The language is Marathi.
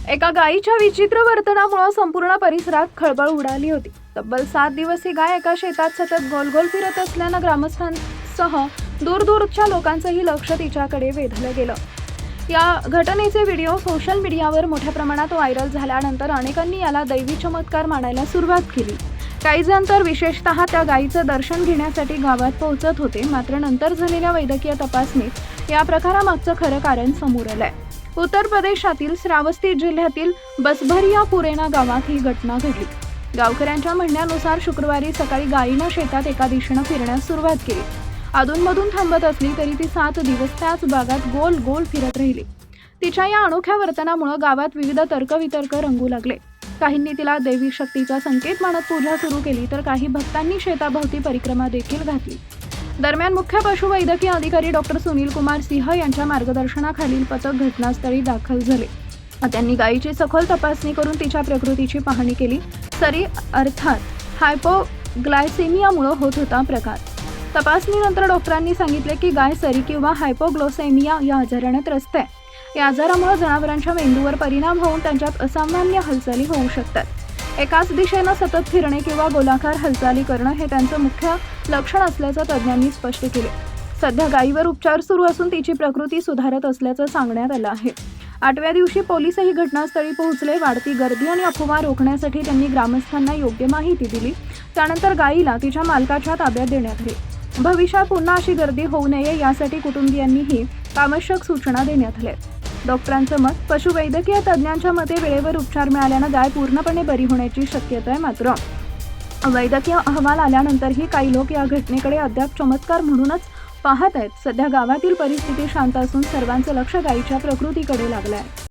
एका गायीच्या विचित्र वर्तनामुळे संपूर्ण परिसरात खळबळ उडाली होती। तब्बल 7 दिवस ही गाय एका शेतात सतत गोल गोल फिरत असल्यानं ग्रामस्थांसह दूरदूरच्या लोकांचंही लक्ष तिच्याकडे वेधलं गेलं। या घटनेचे व्हिडिओ सोशल मीडियावर मोठ्या प्रमाणात व्हायरल झाल्यानंतर अनेकांनी याला दैवी चमत्कार मानायला सुरुवात केली। काही जण तर विशेषतः त्या गायीचं दर्शन घेण्यासाठी गावात पोहोचत होते। मात्र नंतर झालेल्या वैद्यकीय तपासणीत या प्रकारामागचं खरं कारण समोर आलंय। उत्तर प्रदेशातील श्रावस्ती जिल्ह्यातील बसभरिया पुरेना गावात ही घटना घडली। गावकऱ्यांच्या म्हणण्यानुसार शुक्रवारी सकाळी गायीनं शेतात एका दिशेनं फिरण्यास सुरुवात केली। अधूनमधून थांबत असली तरी ती 7 दिवस त्याच भागात गोल गोल फिरत राहिली। तिच्या या अनोख्या वर्तनामुळे गावात विविध तर्कवितर्क रंगू लागले। काहींनी तिला देवी शक्तीचा संकेत मानत पूजा सुरू केली, तर काही भक्तांनी शेताभोवती परिक्रमा देखील घातली। दरम्यान मुख्य पशुवैद्यकीय अधिकारी डॉक्टर सुनील कुमार सिंह यांच्या मार्गदर्शनाखालील पथक घटनास्थळी दाखल झाले। त्यांनी गायीची सखोल तपासणी करून तिच्या प्रकृतीची पाहणी केली। सरी अर्थात हायपोग्लायसेमियामुळे होत होता प्रकार। तपासणीनंतर डॉक्टरांनी सांगितले की गाय सरी किंवा हायपोग्लायसेमिया या आजाराने त्रस्त आहे। या आजारामुळे जनावरांच्या मेंदूवर परिणाम होऊन त्यांच्यात असामान्य हालचाली होऊ शकतात। एकाच दिशेनं सतत फिरणे किंवा गोलाकार हालचाली करणं हे त्यांचं मुख्य लक्षण असल्याचं तज्ज्ञांनी स्पष्ट केले। सध्या गायीवर उपचार सुरू असून तिची प्रकृती सुधारत असल्याचं सांगण्यात आलं आहे। 8व्या दिवशी पोलिसही घटनास्थळी पोहोचले। वाढती गर्दी आणि अफवा रोखण्यासाठी त्यांनी ग्रामस्थांना योग्य माहिती दिली। त्यानंतर गायीला तिच्या मालकाच्या ताब्यात देण्यात आली। भविष्यात पुन्हा अशी गर्दी होऊ नये यासाठी कुटुंबियांनीही आवश्यक सूचना देण्यात आल्या। डॉक्टरांचं मत, पशुवैद्यकीय तज्ज्ञांच्या मते वेळेवर उपचार मिळाल्यानं गाय पूर्णपणे बरी होण्याची शक्यता आहे। मात्र वैद्यकीय अहवाल आल्यानंतरही काही लोक या घटनेकडे अद्याप चमत्कार म्हणूनच पाहत आहेत। सध्या गावातील परिस्थिती शांत असून सर्वांचं लक्ष गायीच्या प्रकृतीकडे लागलं आहे।